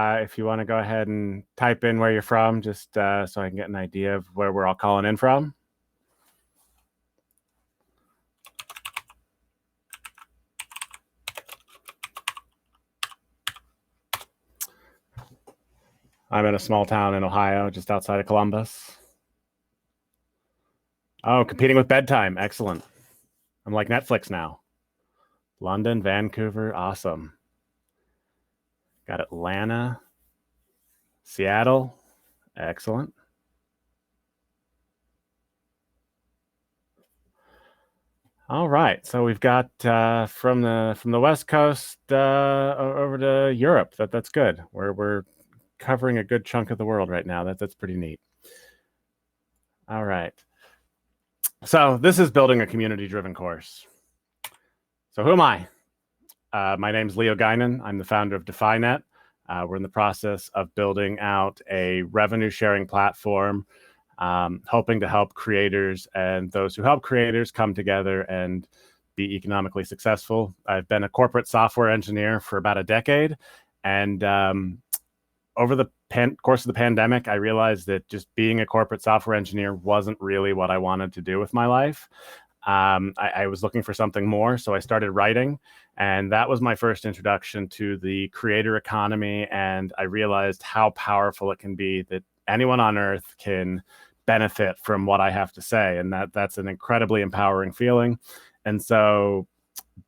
If you want to go ahead and type in where you're from, just so I can get an idea of where we're all calling in from. I'm in a small town in Ohio, just outside of Columbus. Oh, competing with bedtime. Excellent. I'm like Netflix now. London, Vancouver. Awesome. Got Atlanta, Seattle. Excellent. All right, so we've got from the West Coast over to Europe. That's good. We're covering a good chunk of the world right now. That's pretty neat. All right. So this is building a community-driven course. So who am I? My name's Leo Guinan. I'm the founder of DefiNet. We're in the process of building out a revenue-sharing platform, hoping to help creators and those who help creators come together and be economically successful. I've been a corporate software engineer for about a decade, and over the course of the pandemic, I realized that just being a corporate software engineer wasn't really what I wanted to do with my life. I was looking for something more, so I started writing, and that was my first introduction to the creator economy, and I realized how powerful it can be, that anyone on earth can benefit from what I have to say, and that's an incredibly empowering feeling. And so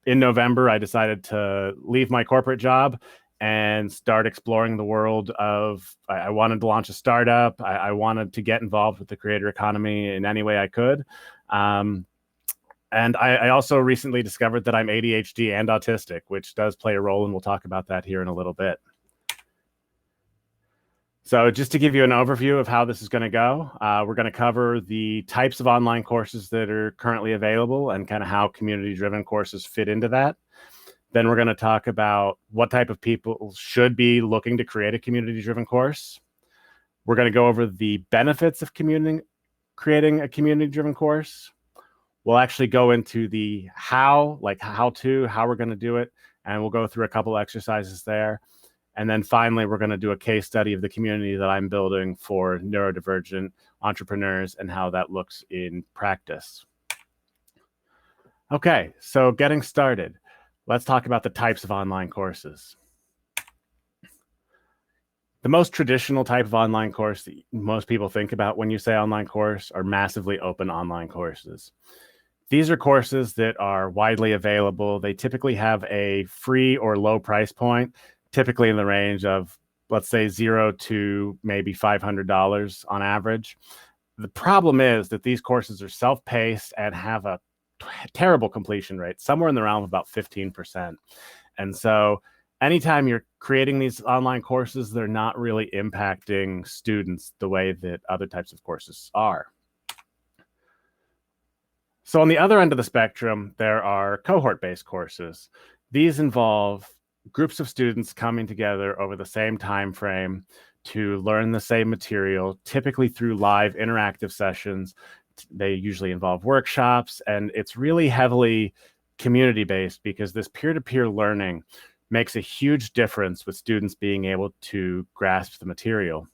in November, I decided to leave my corporate job and start exploring the world of, I wanted to launch a startup. I wanted to get involved with the creator economy in any way I could. And I also recently discovered that I'm ADHD and autistic, which does play a role, and we'll talk about that here in a little bit. So just to give you an overview of how this is going to go, we're going to cover the types of online courses that are currently available and kind of how community-driven courses fit into that. Then we're going to talk about what type of people should be looking to create a community-driven course. We're going to go over the benefits of creating a community-driven course. We'll actually go into the how, like how we're going to do it, and we'll go through a couple exercises there. And then finally, we're going to do a case study of the community that I'm building for neurodivergent entrepreneurs and how that looks in practice. Okay, so getting started. Let's talk about the types of online courses. The most traditional type of online course that most people think about when you say online course are massively open online courses. These are courses that are widely available. They typically have a free or low price point, typically in the range of, let's say, $0 to maybe $500 on average. The problem is that these courses are self-paced and have a terrible completion rate, somewhere in the realm of about 15%. And so anytime you're creating these online courses, they're not really impacting students the way that other types of courses are. So on the other end of the spectrum, there are cohort-based courses. These involve groups of students coming together over the same time frame to learn the same material, typically through live interactive sessions. They usually involve workshops, and it's really heavily community-based because this peer-to-peer learning makes a huge difference with students being able to grasp the material.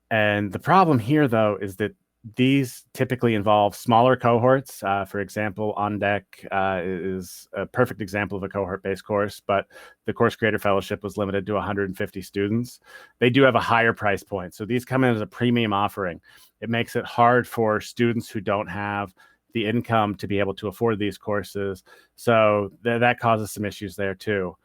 And the problem here, though, is that these typically involve smaller cohorts. For example, On Deck is a perfect example of a cohort-based course, but the Course Creator Fellowship was limited to 150 students. They do have a higher price point, so these come in as a premium offering. It makes it hard for students who don't have the income to be able to afford these courses, so that causes some issues there too.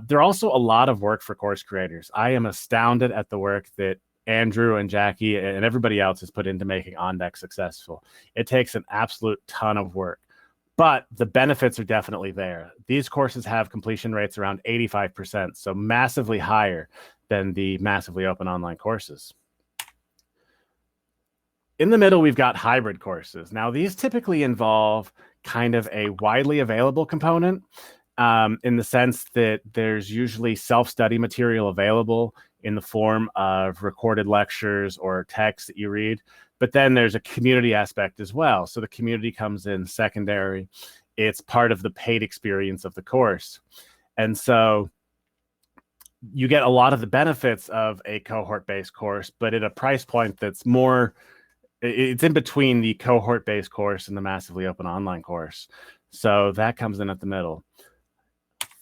There are also a lot of work for course creators. I am astounded at the work that Andrew and Jackie and everybody else has put into making On Deck successful. It takes an absolute ton of work, but the benefits are definitely there. These courses have completion rates around 85%, so massively higher than the massively open online courses. In the middle, we've got hybrid courses. Now, these typically involve kind of a widely available component in the sense that there's usually self-study material available in the form of recorded lectures or text that you read. But then there's a community aspect as well. So the community comes in secondary. It's part of the paid experience of the course. And so you get a lot of the benefits of a cohort-based course, but at a price point that's more, it's in between the cohort-based course and the massively open online course. So that comes in at the middle.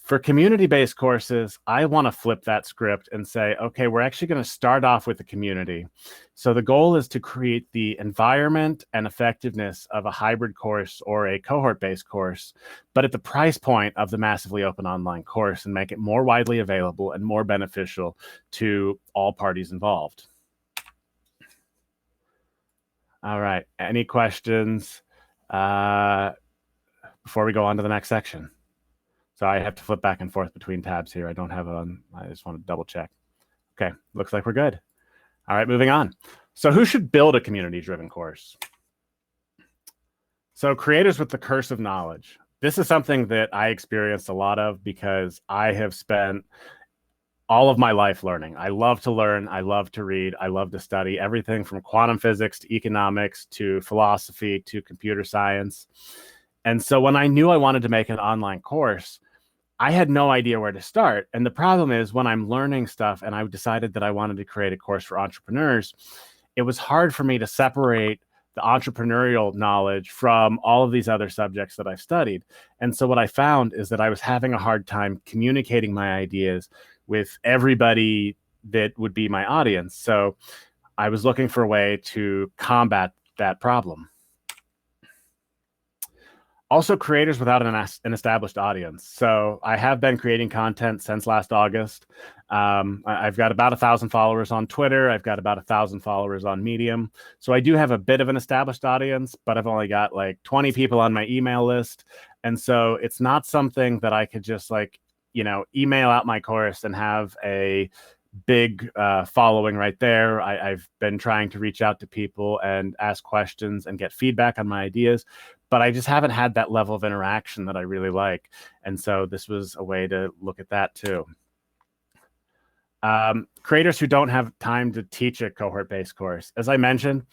For community-based courses, I want to flip that script and say, okay, we're actually going to start off with the community. So the goal is to create the environment and effectiveness of a hybrid course or a cohort-based course, but at the price point of the massively open online course, and make it more widely available and more beneficial to all parties involved. All right, any questions before we go on to the next section? So I have to flip back and forth between tabs here. I don't have I just want to double check. Okay, looks like we're good. All right, moving on. So who should build a community-driven course? So creators with the curse of knowledge. This is something that I experienced a lot of because I have spent all of my life learning. I love to learn. I love to read. I love to study everything from quantum physics to economics to philosophy to computer science. And so when I knew I wanted to make an online course, I had no idea where to start. And the problem is when I'm learning stuff and I decided that I wanted to create a course for entrepreneurs, it was hard for me to separate the entrepreneurial knowledge from all of these other subjects that I've studied. And so what I found is that I was having a hard time communicating my ideas with everybody that would be my audience. So I was looking for a way to combat that problem. Also, creators without an established audience. So I have been creating content since last August. I've got about 1,000 followers on Twitter. I've got about 1,000 followers on Medium. So I do have a bit of an established audience, but I've only got like 20 people on my email list. And so it's not something that I could just like, email out my course and have a big following right there. I've been trying to reach out to people and ask questions and get feedback on my ideas, but I just haven't had that level of interaction that I really like. And so this was a way to look at that too. Creators who don't have time to teach a cohort-based course. As I mentioned,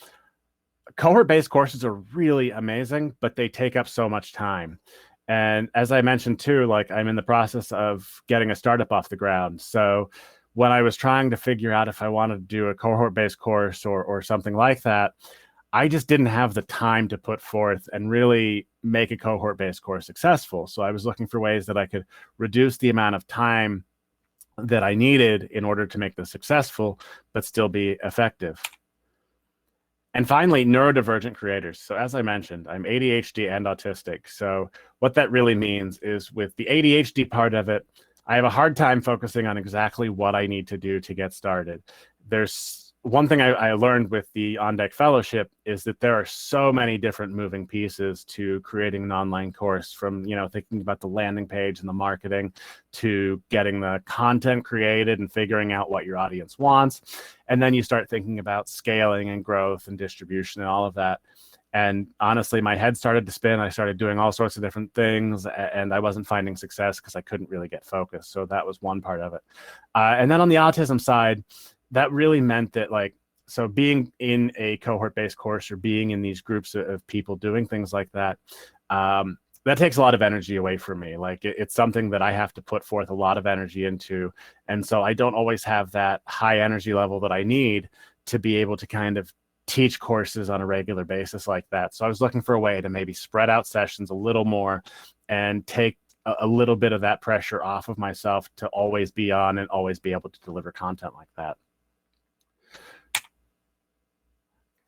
cohort-based courses are really amazing, but they take up so much time. And as I mentioned too, like I'm in the process of getting a startup off the ground. So when I was trying to figure out if I wanted to do a cohort-based course or something like that, I just didn't have the time to put forth and really make a cohort-based course successful. So I was looking for ways that I could reduce the amount of time that I needed in order to make this successful, but still be effective. And finally, neurodivergent creators. So as I mentioned, I'm ADHD and autistic. So what that really means is with the ADHD part of it, I have a hard time focusing on exactly what I need to do to get started. There's one thing I learned with the On Deck Fellowship is that there are so many different moving pieces to creating an online course, from thinking about the landing page and the marketing to getting the content created and figuring out what your audience wants. And then you start thinking about scaling and growth and distribution and all of that. And honestly, my head started to spin. I started doing all sorts of different things, and I wasn't finding success because I couldn't really get focused. So that was one part of it. And then on the autism side, that really meant that so being in a cohort-based course or being in these groups of people doing things like that, that takes a lot of energy away from me. It's something that I have to put forth a lot of energy into. And so I don't always have that high energy level that I need to be able to kind of teach courses on a regular basis like that. So I was looking for a way to maybe spread out sessions a little more and take a little bit of that pressure off of myself to always be on and always be able to deliver content like that.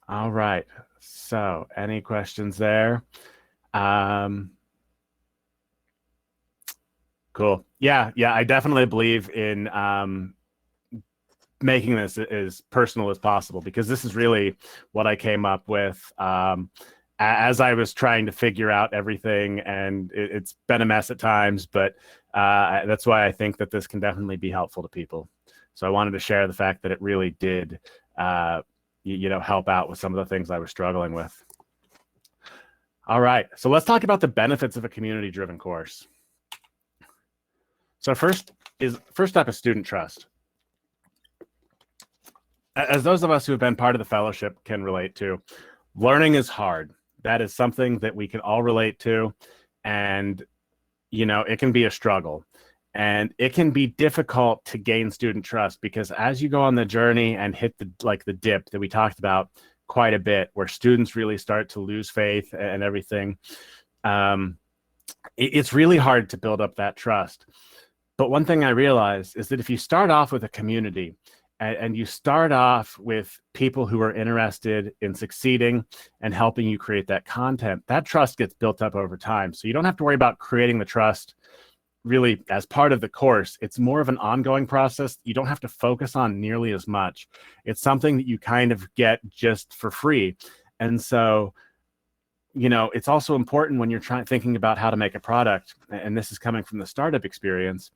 All right. So any questions there? Cool. Yeah. I definitely believe in making this as personal as possible, because this is really what I came up with as I was trying to figure out everything, and it's been a mess at times, but that's why I think that this can definitely be helpful to people. So I wanted to share the fact that it really did help out with some of the things I was struggling with. All right, so let's talk about the benefits of a community-driven course. So first up is student trust. As those of us who have been part of the fellowship can relate to, learning is hard. That is something that we can all relate to, and it can be a struggle. And it can be difficult to gain student trust because as you go on the journey and hit the dip that we talked about quite a bit, where students really start to lose faith and everything, um, it's really hard to build up that trust. But one thing I realized is that if you start off with a community and you start off with people who are interested in succeeding and helping you create that content, that trust gets built up over time. So you don't have to worry about creating the trust really as part of the course. It's more of an ongoing process. You don't have to focus on nearly as much. It's something that you kind of get just for free. And so, it's also important when you're thinking about how to make a product, and this is coming from the startup experience.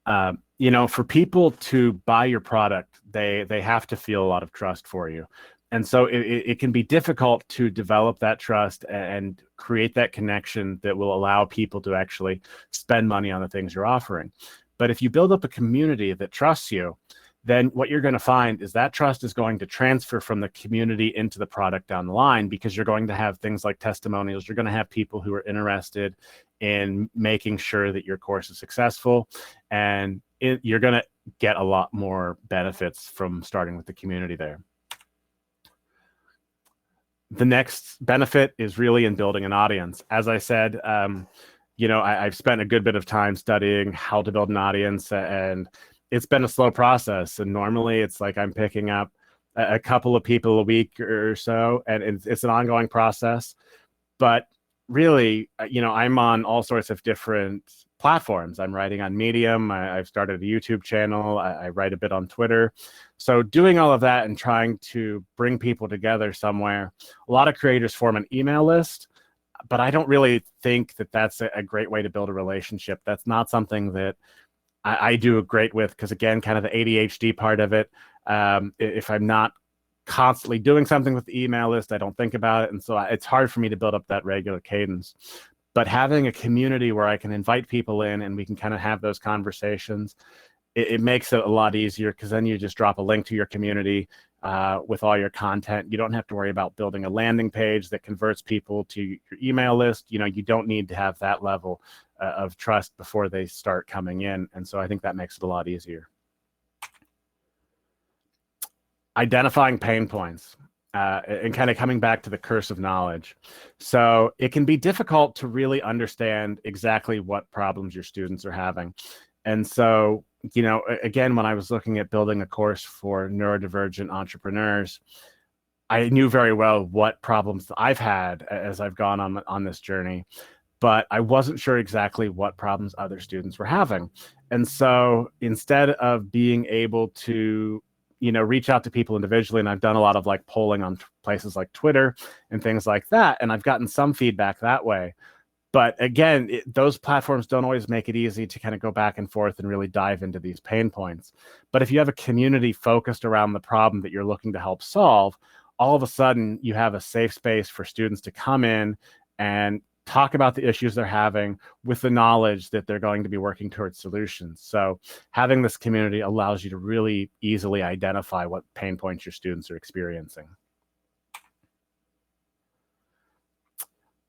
For people to buy your product, they have to feel a lot of trust for you. And so it can be difficult to develop that trust and create that connection that will allow people to actually spend money on the things you're offering. But if you build up a community that trusts you, then what you're going to find is that trust is going to transfer from the community into the product down the line, because you're going to have things like testimonials. You're going to have people who are interested in making sure that your course is successful, and you're going to get a lot more benefits from starting with the community there. The next benefit is really in building an audience. As I said, I've spent a good bit of time studying how to build an audience, and it's been a slow process. And normally it's like I'm picking up a couple of people a week or so, and it's an ongoing process. But really, I'm on all sorts of different platforms. I'm writing on Medium. I've started a YouTube channel. I write a bit on Twitter. So doing all of that and trying to bring people together somewhere, a lot of creators form an email list, but I don't really think that that's a great way to build a relationship. That's not something that I do great with, because again, kind of the ADHD part of it. If I'm not constantly doing something with the email list, I don't think about it. And so it's hard for me to build up that regular cadence. But having a community where I can invite people in and we can kind of have those conversations, it makes it a lot easier, because then you just drop a link to your community with all your content. You don't have to worry about building a landing page that converts people to your email list. You don't need to have that level of trust before they start coming in. And so I think that makes it a lot easier. Identifying pain points and kind of coming back to the curse of knowledge. So it can be difficult to really understand exactly what problems your students are having. And so, again, when I was looking at building a course for neurodivergent entrepreneurs, I knew very well what problems I've had as I've gone on this journey, but I wasn't sure exactly what problems other students were having. And so instead of being able to reach out to people individually, and I've done a lot of like polling on places like Twitter and things like that, and I've gotten some feedback that way. But again, those platforms don't always make it easy to kind of go back and forth and really dive into these pain points. But if you have a community focused around the problem that you're looking to help solve, all of a sudden you have a safe space for students to come in and talk about the issues they're having with the knowledge that they're going to be working towards solutions. So having this community allows you to really easily identify what pain points your students are experiencing.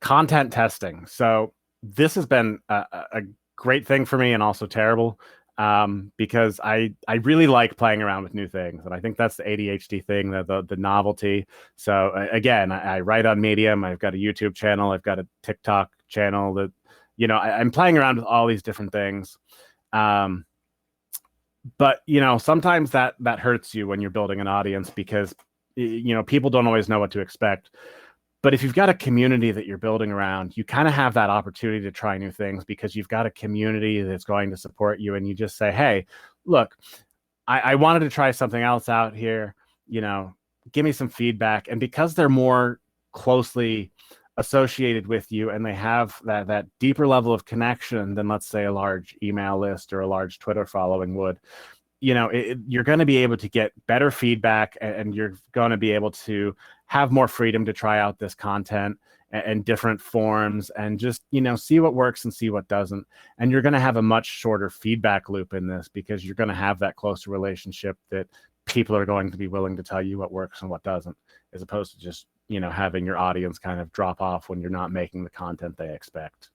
Content testing. So this has been a great thing for me, and also terrible, because I really like playing around with new things. And I think that's the ADHD thing, the novelty. So again, I write on Medium. I've got a YouTube channel. I've got a TikTok channel that, I'm playing around with all these different things. But, sometimes that hurts you when you're building an audience, because, people don't always know what to expect. But if you've got a community that you're building around, you kind of have that opportunity to try new things, because you've got a community that's going to support you. And you just say, hey, look, I wanted to try something else out here, give me some feedback. And because they're more closely associated with you and they have that deeper level of connection than, let's say, a large email list or a large Twitter following would, you're going to be able to get better feedback, and you're going to be able to have more freedom to try out this content and different forms, and just, see what works and see what doesn't. And you're going to have a much shorter feedback loop in this, because you're going to have that closer relationship that people are going to be willing to tell you what works and what doesn't, as opposed to just, having your audience kind of drop off when you're not making the content they expect.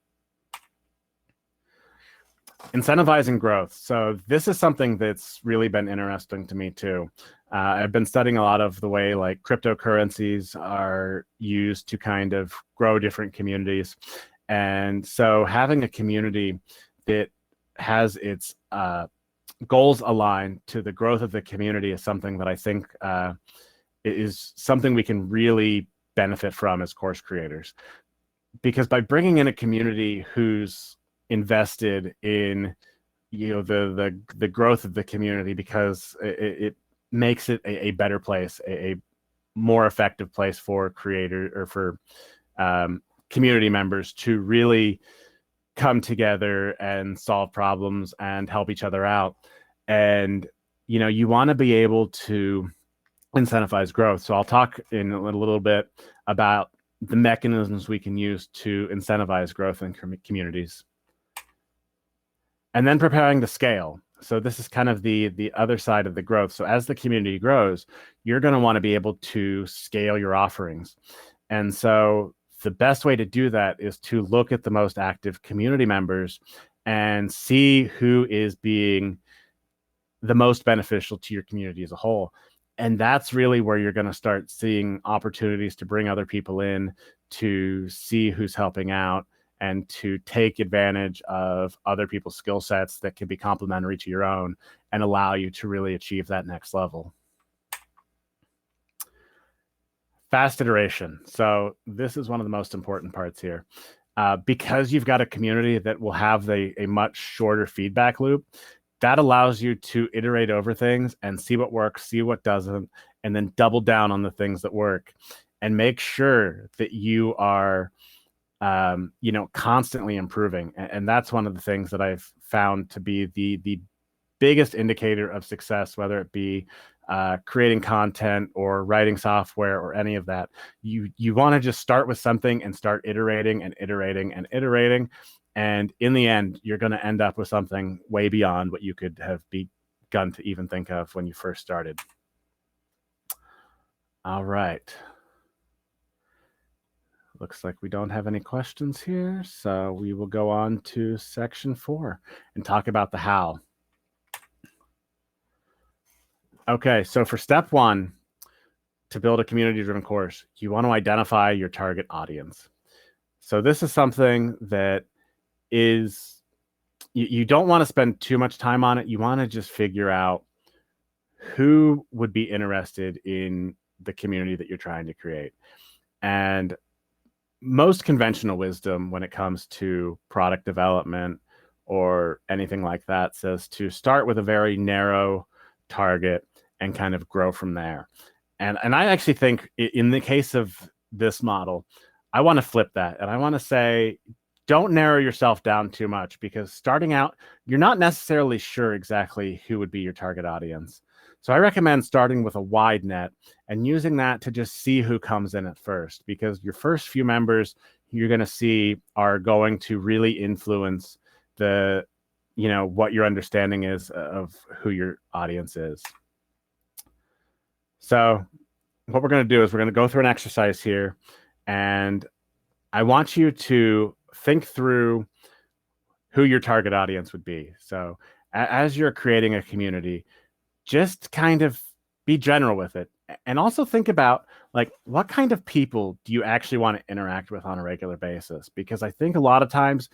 Incentivizing growth. So this is something that's really been interesting to me too. I've been studying a lot of the way like cryptocurrencies are used to kind of grow different communities. And so having a community that has its goals aligned to the growth of the community is something that I think is something we can really benefit from as course creators. Because by bringing in a community who's invested in the growth of the community, because it makes it a better place, a more effective place for creator or for community members to really come together and solve problems and help each other out. And you want to be able to incentivize growth. So I'll talk in a little bit about the mechanisms we can use to incentivize growth in communities. And then preparing to scale. So this is kind of the other side of the growth. So as the community grows, you're going to want to be able to scale your offerings. And so the best way to do that is to look at the most active community members and see who is being the most beneficial to your community as a whole. And that's really where you're going to start seeing opportunities to bring other people in, to see who's helping out, and to take advantage of other people's skill sets that can be complementary to your own and allow you to really achieve that next level. Fast iteration. So this is one of the most important parts here. Because you've got a community that will have a much shorter feedback loop, that allows you to iterate over things and see what works, see what doesn't, and then double down on the things that work and make sure that you are constantly improving. And that's one of the things that I've found to be the biggest indicator of success, whether it be creating content or writing software or any of that. You want to just start with something and start iterating and iterating and iterating. And in the end, you're going to end up with something way beyond what you could have begun to even think of when you first started. All right. Looks like we don't have any questions here, so we will go on to section 4 and talk about the how. Okay, so for step 1, to build a community-driven course, you want to identify your target audience. So this is something that is, you don't want to spend too much time on it. You want to just figure out who would be interested in the community that you're trying to create. And most conventional wisdom when it comes to product development or anything like that says to start with a very narrow target and kind of grow from there. And I actually think in the case of this model, I want to flip that. And I want to say, don't narrow yourself down too much, because starting out, you're not necessarily sure exactly who would be your target audience. So I recommend starting with a wide net and using that to just see who comes in at first, because your first few members you're going to see are going to really influence the, what your understanding is of who your audience is. So what we're going to do is we're going to go through an exercise here, and I want you to think through who your target audience would be. So as you're creating a community, just kind of be general with it, and also think about like, what kind of people do you actually want to interact with on a regular basis? Because I think a lot of times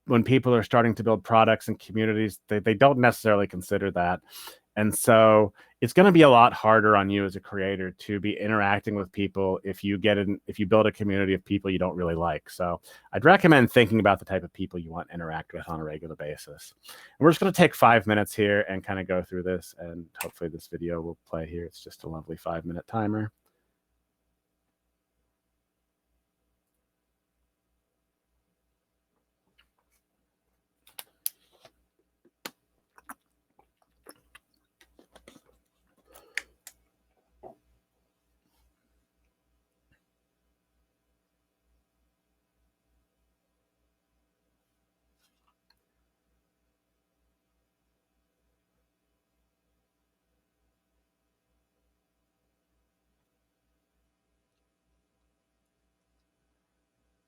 when people are starting to build products and communities, they don't necessarily consider that. And so it's going to be a lot harder on you as a creator to be interacting with people if you build a community of people you don't really like. So I'd recommend thinking about the type of people you want to interact with on a regular basis. And we're just going to take 5 minutes here and kind of go through this, and hopefully this video will play here. It's just a lovely 5-minute timer.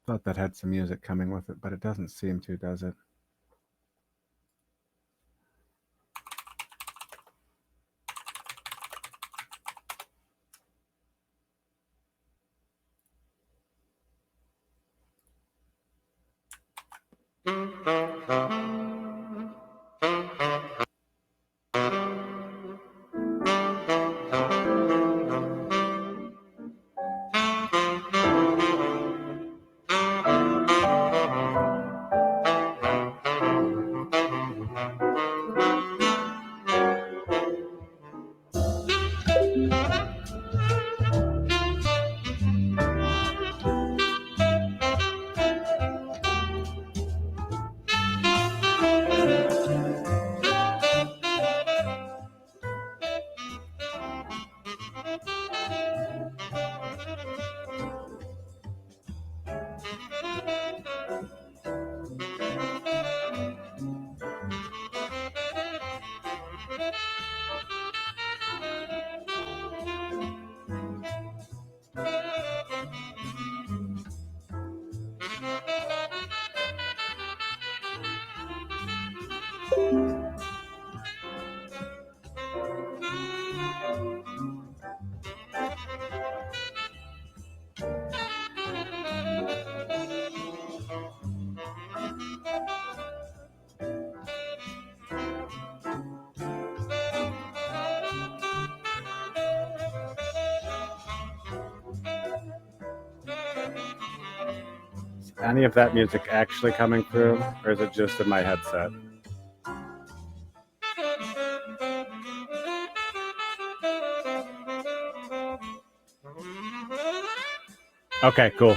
Thought that had some music coming with it, but it doesn't seem to, does it? any of that music actually coming through, or is it just in my headset? Okay, cool.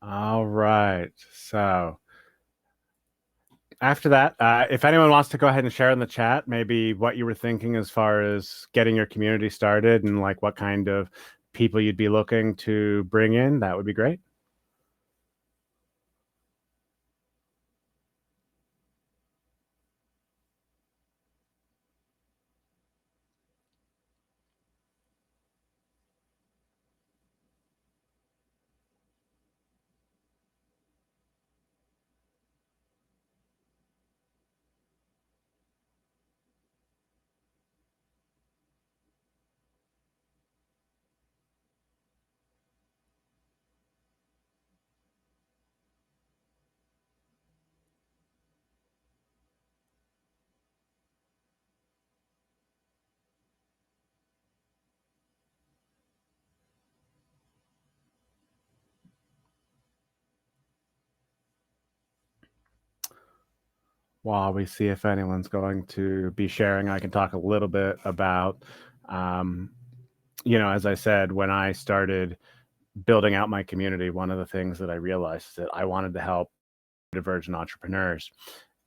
All right. So after that, if anyone wants to go ahead and share in the chat, maybe what you were thinking as far as getting your community started and like what kind of people you'd be looking to bring in, that would be great. While we see if anyone's going to be sharing, I can talk a little bit about, um, as I said, when I started building out my community, one of the things that I realized is that I wanted to help divergent entrepreneurs.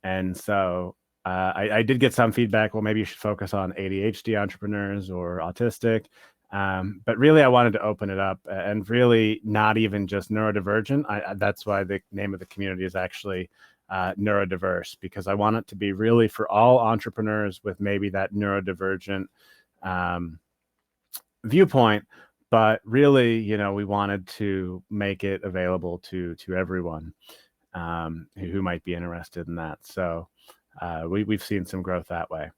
And so I did get some feedback. Well, maybe you should focus on ADHD entrepreneurs or autistic. But really, I wanted to open it up and really not even just neurodivergent. That's why the name of the community is actually neurodiverse, because I want it to be really for all entrepreneurs with maybe that neurodivergent viewpoint. But really, we wanted to make it available to everyone who might be interested in that. So we've seen some growth that way.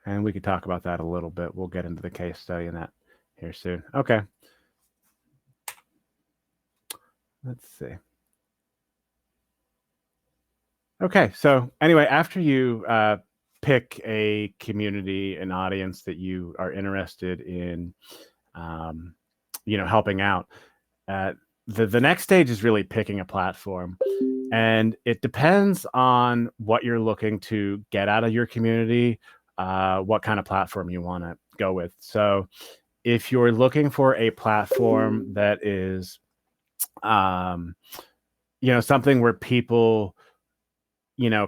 And we could talk about that a little bit. We'll get into the case study in that here soon. Okay. Let's see. Okay, so anyway, after you pick a community, an audience that you are interested in, um, helping out, uh, the next stage is really picking a platform, and it depends on what you're looking to get out of your community, what kind of platform you want to go with. So, if you're looking for a platform that is, um, something where people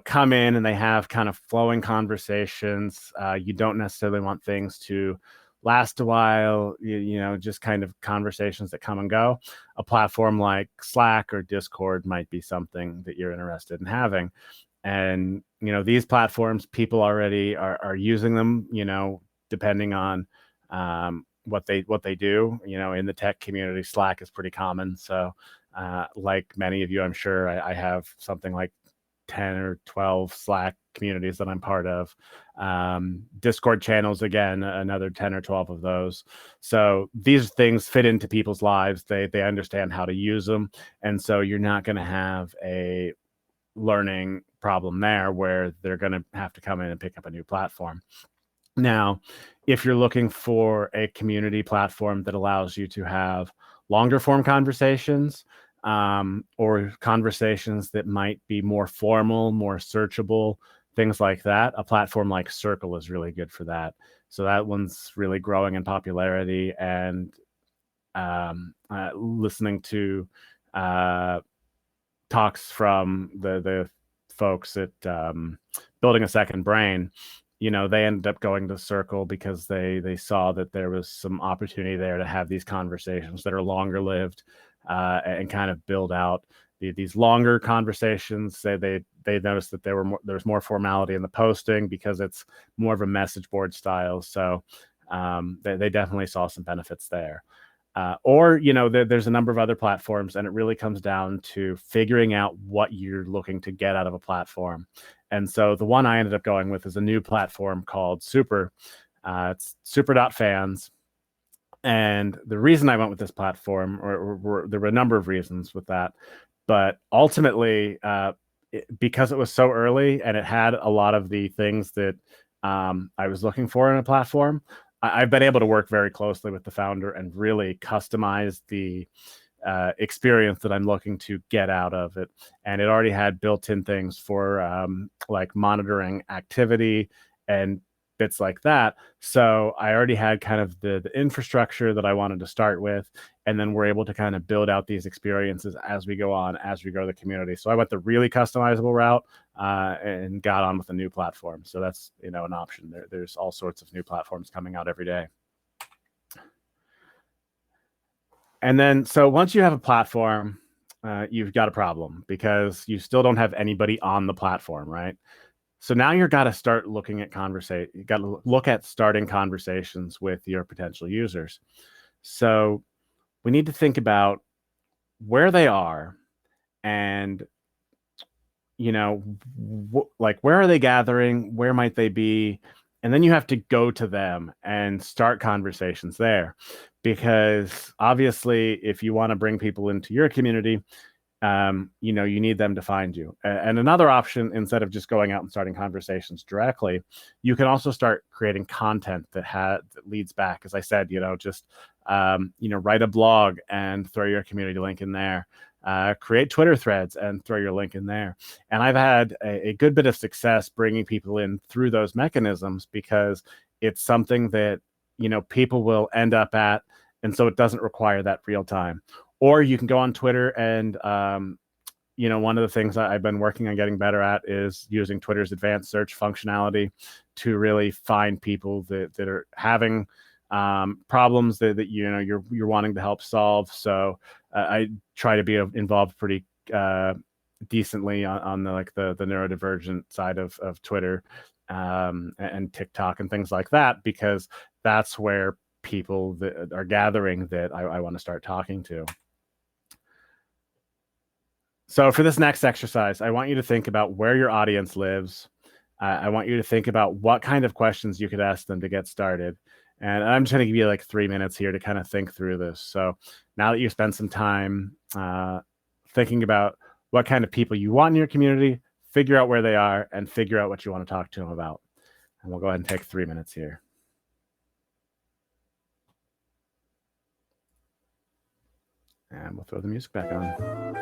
come in and they have kind of flowing conversations. You don't necessarily want things to last a while, just kind of conversations that come and go. A platform like Slack or Discord might be something that you're interested in having. And, these platforms, people already are using them, depending on what they do, in the tech community. Slack is pretty common. So, like many of you, I'm sure I have something like 10 or 12 Slack communities that I'm part of. Discord channels, again, another 10 or 12 of those. So these things fit into people's lives. They understand how to use them. And so you're not going to have a learning problem there where they're going to have to come in and pick up a new platform. Now, if you're looking for a community platform that allows you to have longer form conversations, or conversations that might be more formal, more searchable, things like that, a platform like Circle is really good for that. So that one's really growing in popularity, and listening to uh, talks from the folks at Building a Second Brain, they ended up going to Circle because they saw that there was some opportunity there to have these conversations that are longer lived, and kind of build out these longer conversations. They noticed that there's more formality in the posting because it's more of a message board style. So they definitely saw some benefits there. Or there's a number of other platforms, and it really comes down to figuring out what you're looking to get out of a platform. And so the one I ended up going with is a new platform called Super. It's super.fans. And the reason I went with this platform, or there were a number of reasons with that, but ultimately, because it was so early and it had a lot of the things that I was looking for in a platform, I've been able to work very closely with the founder and really customize the experience that I'm looking to get out of it. And it already had built-in things for like monitoring activity and bits like that. So I already had kind of the infrastructure that I wanted to start with, and then we're able to kind of build out these experiences as we go on, as we grow the community. So I went the really customizable route, and got on with a new platform. So that's an option. There's all sorts of new platforms coming out every day. And then, so once you have a platform, you've got a problem because you still don't have anybody on the platform, right? So now you've got to start looking at You got to look at starting conversations with your potential users. So we need to think about where they are, and like, where are they gathering? Where might they be? And then you have to go to them and start conversations there, because obviously, if you want to bring people into your community, you need them to find you. And another option, instead of just going out and starting conversations directly, you can also start creating content that leads back. As I said, just write a blog and throw your community link in there. Create Twitter threads and throw your link in there. And I've had a good bit of success bringing people in through those mechanisms, because it's something that people will end up at, and so it doesn't require that real time. Or you can go on Twitter and, one of the things I've been working on getting better at is using Twitter's advanced search functionality to really find people that are having problems that you're wanting to help solve. So I try to be involved pretty decently on the neurodivergent side of Twitter, and TikTok and things like that, because that's where people that are gathering that I want to start talking to. So for this next exercise, I want you to think about where your audience lives. I want you to think about what kind of questions you could ask them to get started. And I'm just going to give you like 3 minutes here to kind of think through this. So now that you spend some time thinking about what kind of people you want in your community, figure out where they are, and figure out what you want to talk to them about. And we'll go ahead and take 3 minutes here. And we'll throw the music back on.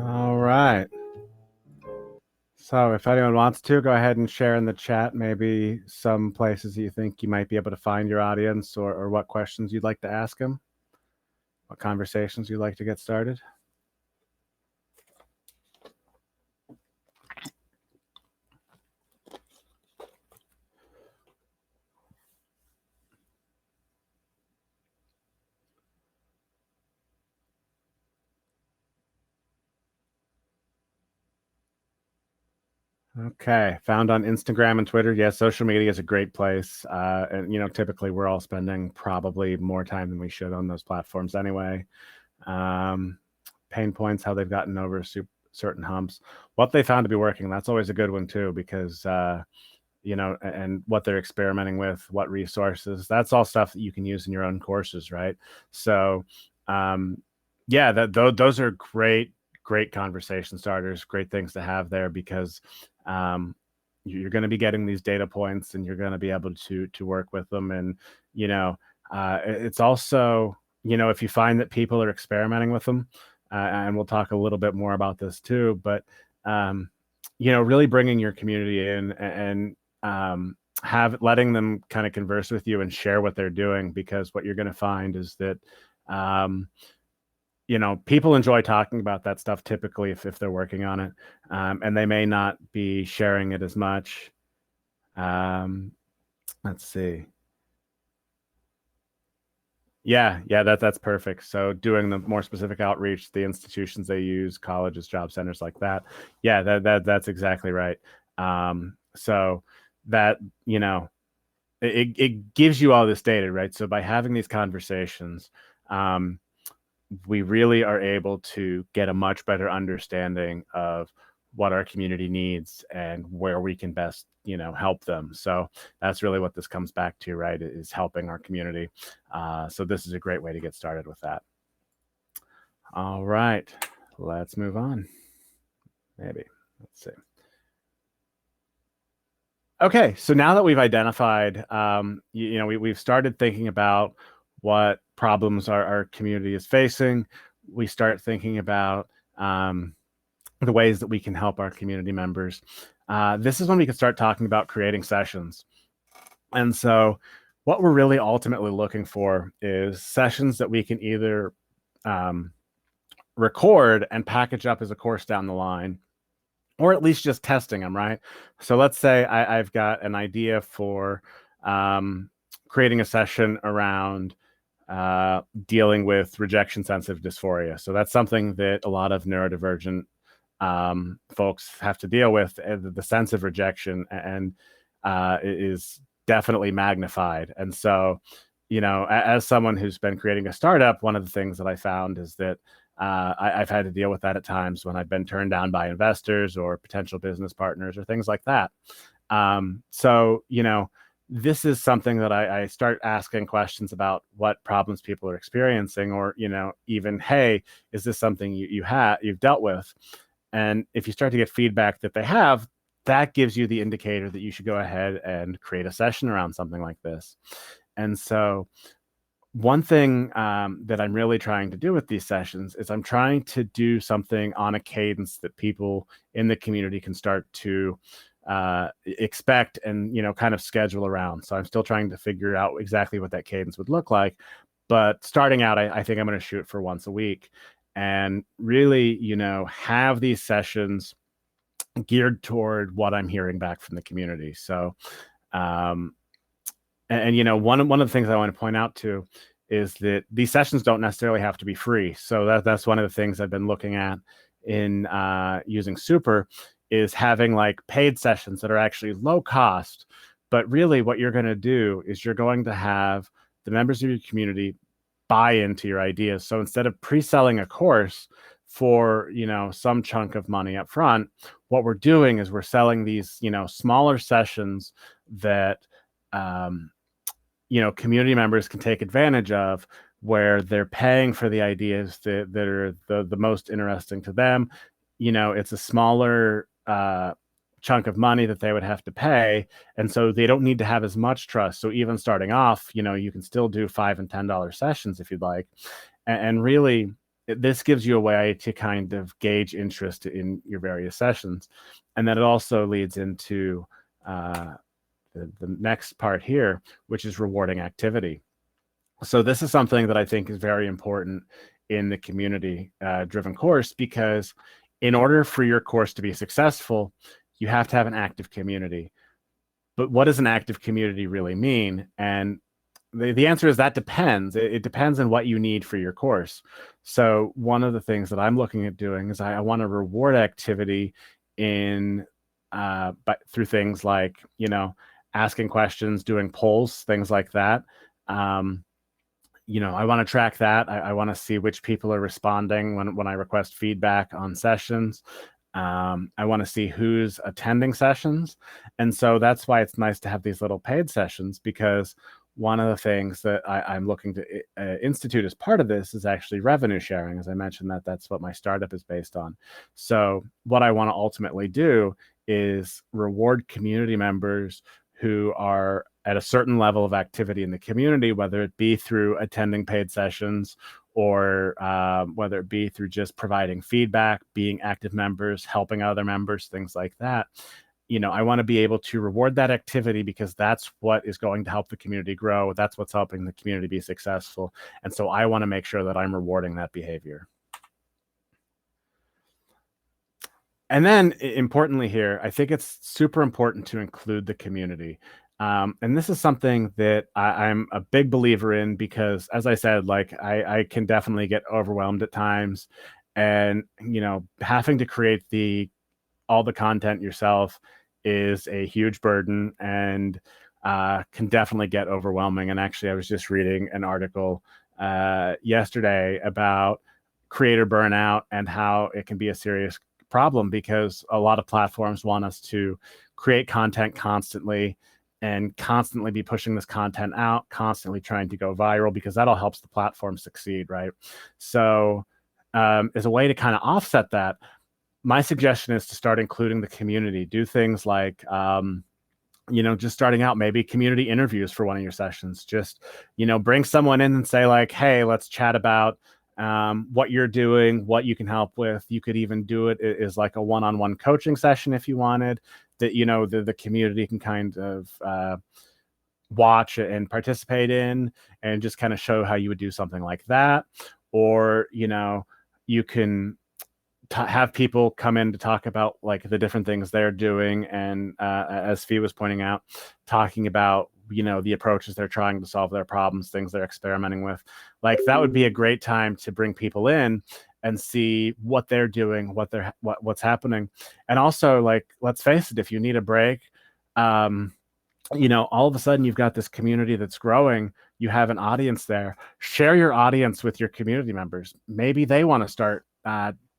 All right. So if anyone wants to, go ahead and share in the chat maybe some places you think you might be able to find your audience, or what questions you'd like to ask them, what conversations you'd like to get started. Okay, found on Instagram and Twitter. Yeah, social media is a great place. And typically we're all spending probably more time than we should on those platforms anyway. Pain points, how they've gotten over certain humps, what they found to be working. That's always a good one too, because and what they're experimenting with, what resources. That's all stuff that you can use in your own courses, right? So, yeah, those are great conversation starters, great things to have there, because you're going to be getting these data points, and you're going to be able to work with them. And it's also, if you find that people are experimenting with them, and we'll talk a little bit more about this too, but really bringing your community in, and letting them kind of converse with you and share what they're doing, because what you're going to find is that people enjoy talking about that stuff typically if they're working on it, and they may not be sharing it as much. Let's see. Yeah, that's perfect. So doing the more specific outreach, the institutions they use, colleges, job centers, like that. Yeah, that's exactly right. So that, you know, it gives you all this data, right? So by having these conversations, um, we really are able to get a much better understanding of what our community needs and where we can best, help them. So that's really what this comes back to, right? Is helping our community. So this is a great way to get started with that. All right, let's move on. Maybe. Let's see. Okay, so now that we've identified, we've started thinking about what problems our community is facing. We start thinking about the ways that we can help our community members. This is when we can start talking about creating sessions. And so, what we're really ultimately looking for is sessions that we can either um, record and package up as a course down the line, or at least just testing them, right? So let's say I've got an idea for creating a session around dealing with rejection sensitive dysphoria. So that's something that a lot of neurodivergent folks have to deal with. The sense of rejection and is definitely magnified. And so, as someone who's been creating a startup, one of the things that I found is that I've had to deal with that at times when I've been turned down by investors or potential business partners or things like that. So, this is something that I start asking questions about what problems people are experiencing, or, even, hey, is this something you've dealt with? And if you start to get feedback that they have, that gives you the indicator that you should go ahead and create a session around something like this. And so one thing that I'm really trying to do with these sessions is I'm trying to do something on a cadence that people in the community can start to expect and, kind of schedule around. So I'm still trying to figure out exactly what that cadence would look like. But starting out, I think I'm going to shoot for once a week and really, have these sessions geared toward what I'm hearing back from the community. So, um, one of the things I want to point out too is that these sessions don't necessarily have to be free. So that's one of the things I've been looking at in using Super, is having like paid sessions that are actually low cost. But really what you're going to do is you're going to have the members of your community buy into your ideas. So instead of pre-selling a course for, some chunk of money up front, what we're doing is we're selling these, smaller sessions that community members can take advantage of, where they're paying for the ideas that are the most interesting to them. It's a smaller chunk of money that they would have to pay. And so they don't need to have as much trust. So even starting off, you can still do $5 and $10 sessions if you'd like. And really, this gives you a way to kind of gauge interest in your various sessions. And then it also leads into the next part here, which is rewarding activity. So this is something that I think is very important in the community driven course, because in order for your course to be successful, you have to have an active community. But what does an active community really mean? And the answer is that depends. It depends on what you need for your course. So one of the things that I'm looking at doing is I want to reward activity in but through things like, asking questions, doing polls, things like that. I want to track that. I want to see which people are responding when I request feedback on sessions. I want to see who's attending sessions. And so that's why it's nice to have these little paid sessions, because one of the things that I'm looking to institute as part of this is actually revenue sharing. As I mentioned, that's what my startup is based on. So what I want to ultimately do is reward community members who are at a certain level of activity in the community, whether it be through attending paid sessions, or whether it be through just providing feedback, being active members, helping other members, things like that. I want to be able to reward that activity, because that's what is going to help the community grow. That's what's helping the community be successful. And so I want to make sure that I'm rewarding that behavior. And then importantly here, I think it's super important to include the community. And this is something that I'm a big believer in, because as I said, like I can definitely get overwhelmed at times, and, having to create all the content yourself is a huge burden and can definitely get overwhelming. And actually, I was just reading an article yesterday about creator burnout and how it can be a serious problem because a lot of platforms want us to create content constantly and constantly be pushing this content out, constantly trying to go viral because that all helps the platform succeed, right? So, as a way to kind of offset that, my suggestion is to start including the community. Do things like, just starting out, maybe community interviews for one of your sessions. Just, bring someone in and say, like, hey, let's chat about what you're doing, what you can help with. You could even do it as like a one-on-one coaching session if you wanted, that, the community can kind of watch and participate in, and just kind of show how you would do something like that. Or, you can have people come in to talk about like the different things they're doing, and as Fee was pointing out, talking about the approaches they're trying to solve their problems, things they're experimenting with. Like that would be a great time to bring people in and see what they're doing, what's happening. And also, like, let's face it, if you need a break, all of a sudden you've got this community that's growing. You have an audience there. Share your audience with your community members. Maybe they want to start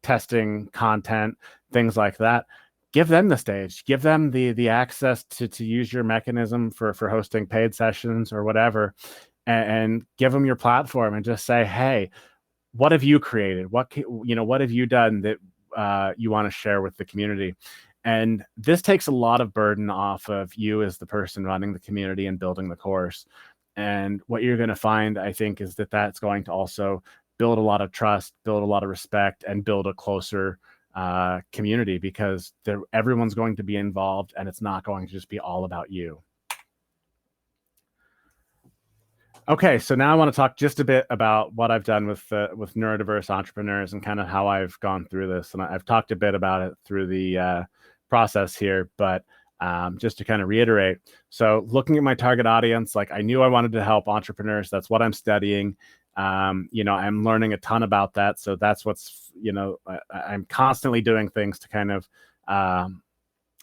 testing content, things like that. Give them the stage. Give them the access to use your mechanism for hosting paid sessions or whatever, and give them your platform and just say, hey, what have you created? What have you done that you want to share with the community? And this takes a lot of burden off of you as the person running the community and building the course. And what you're going to find, I think, is that that's going to also build a lot of trust, build a lot of respect, and build a closer community, because everyone's going to be involved and it's not going to just be all about you. Okay, so now I want to talk just a bit about what I've done with neurodiverse entrepreneurs and kind of how I've gone through this. And I've talked a bit about it through the process here, but just to kind of reiterate. So looking at my target audience, like I knew I wanted to help entrepreneurs. That's what I'm studying. I'm learning a ton about that. So that's what's, I'm constantly doing things to kind of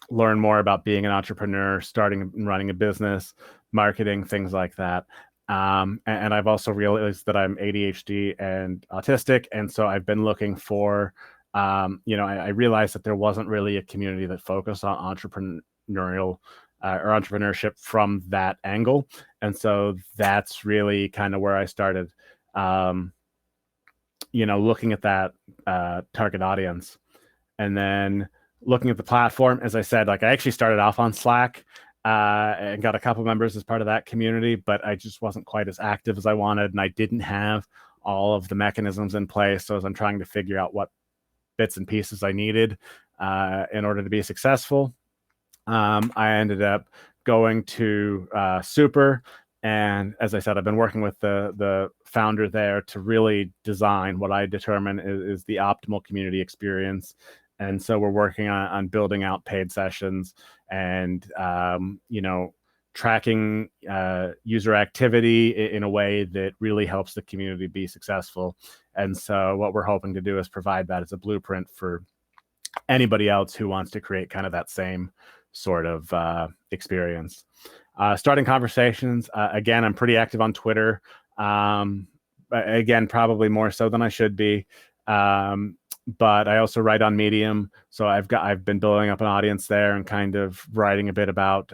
learn more about being an entrepreneur, starting and running a business, marketing, things like that. And I've also realized that I'm ADHD and autistic. And so I've been looking for, I realized that there wasn't really a community that focused on entrepreneurial or entrepreneurship from that angle. And so that's really kind of where I started, looking at that target audience. And then looking at the platform, as I said, like I actually started off on Slack and got a couple members as part of that community, but I just wasn't quite as active as I wanted. And I didn't have all of the mechanisms in place. So as I'm trying to figure out what bits and pieces I needed in order to be successful, I ended up going to Super. And as I said, I've been working with the founder there to really design what I determine is the optimal community experience. And so we're working on building out paid sessions and, tracking user activity in a way that really helps the community be successful. And so what we're hoping to do is provide that as a blueprint for anybody else who wants to create kind of that same sort of experience. Starting conversations. Again, I'm pretty active on Twitter. Again, probably more so than I should be. But I also write on Medium, so I've been building up an audience there and kind of writing a bit about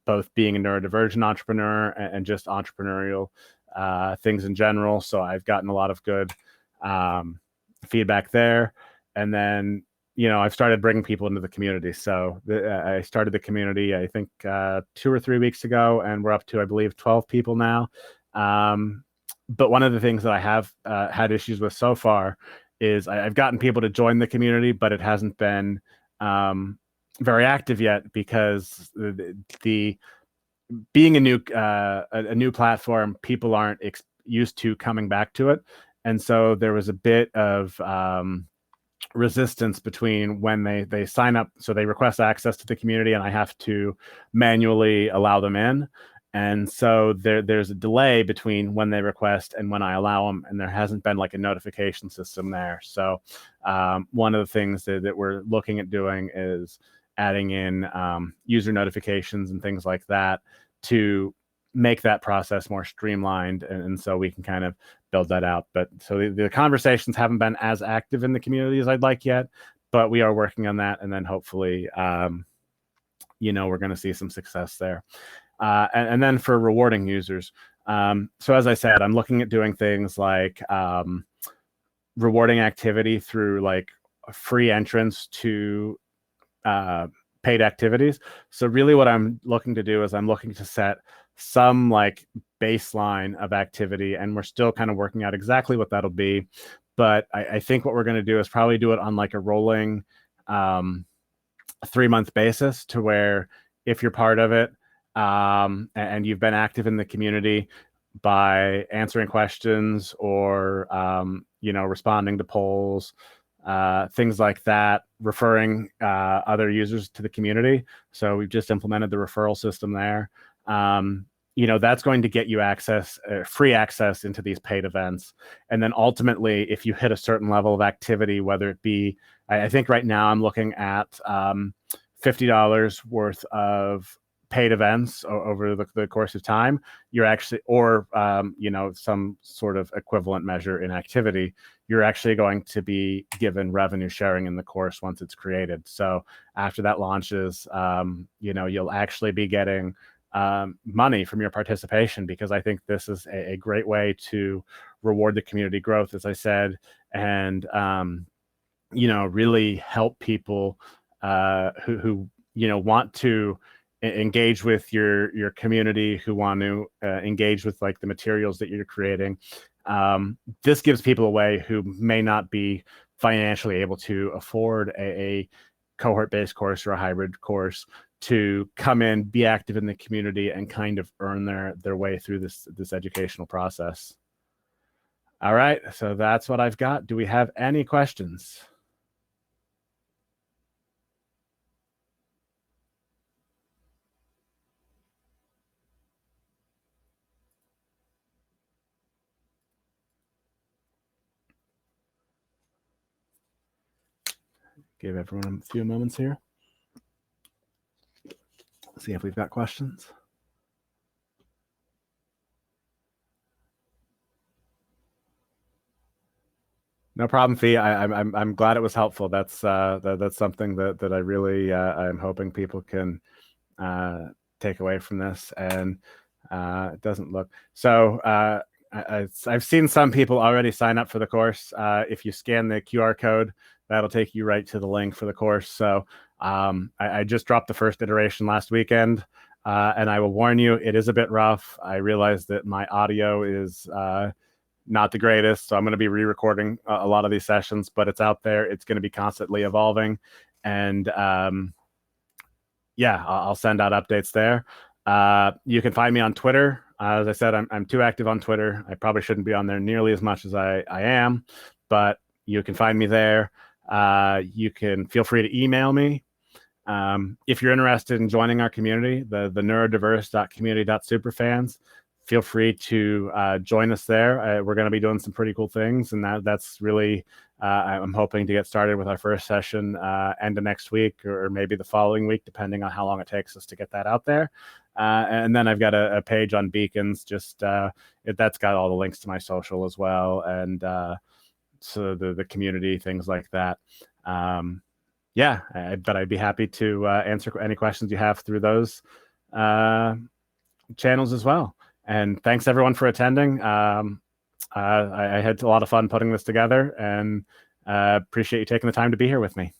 both being a neurodivergent entrepreneur and just entrepreneurial things in general. So I've gotten a lot of good feedback there, and then I've started bringing people into the community. So I started the community, I think 2 or 3 weeks ago, and we're up to, I believe, 12 people now. But one of the things that I have had issues with so far is I've gotten people to join the community, but it hasn't been very active yet, because the being a new platform, people aren't used to coming back to it. And so there was a bit of resistance between when they sign up. So they request access to the community and I have to manually allow them in. And so there's a delay between when they request and when I allow them, and there hasn't been like a notification system there. So one of the things that we're looking at doing is adding in user notifications and things like that to make that process more streamlined, and so we can kind of build that out. But so the conversations haven't been as active in the community as I'd like yet, but we are working on that, and then hopefully we're going to see some success there. And then for rewarding users, so as I said, I'm looking at doing things like rewarding activity through like free entrance to paid activities. So really what I'm looking to do is I'm looking to set some like baseline of activity, and we're still kind of working out exactly what that'll be. But I think what we're going to do is probably do it on like a rolling 3-month basis, to where if you're part of it and you've been active in the community by answering questions or responding to polls, things like that, referring other users to the community. So we've just implemented the referral system there. That's going to get you free access into these paid events. And then ultimately, if you hit a certain level of activity, whether it be, I think right now I'm looking at $50 worth of paid events over the course of time, you're actually, or some sort of equivalent measure in activity, you're actually going to be given revenue sharing in the course once it's created. So after that launches, you'll actually be getting money from your participation, because I think this is a great way to reward the community growth, as I said, and really help people who want to engage with your community, who want to engage with like the materials that you're creating. This gives people a way who may not be financially able to afford a cohort-based course or a hybrid course to come in, be active in the community, and kind of earn their way through this educational process. All right, so that's what I've got. Do we have any questions? Give everyone a few moments here. See if we've got questions. No problem, Fee. I'm glad it was helpful. That's something that I really I'm hoping people can take away from this. And it doesn't look so. I've seen some people already sign up for the course. If you scan the QR code, that'll take you right to the link for the course. So I just dropped the first iteration last weekend, and I will warn you, it is a bit rough. I realize that my audio is not the greatest, so I'm going to be re-recording a lot of these sessions, but it's out there. It's going to be constantly evolving, and I'll send out updates there. You can find me on Twitter. As I said, I'm too active on Twitter. I probably shouldn't be on there nearly as much as I am, but you can find me there. You can feel free to email me. If you're interested in joining our community, the neurodiverse.community.superfans, feel free to join us there. We're going to be doing some pretty cool things, and that's really, I'm hoping to get started with our first session end of next week, or maybe the following week, depending on how long it takes us to get that out there. And then I've got a page on Beacons, that's got all the links to my social as well, and so the community, things like that. But I'd be happy to answer any questions you have through those channels as well. And thanks everyone for attending. I had a lot of fun putting this together, and appreciate you taking the time to be here with me.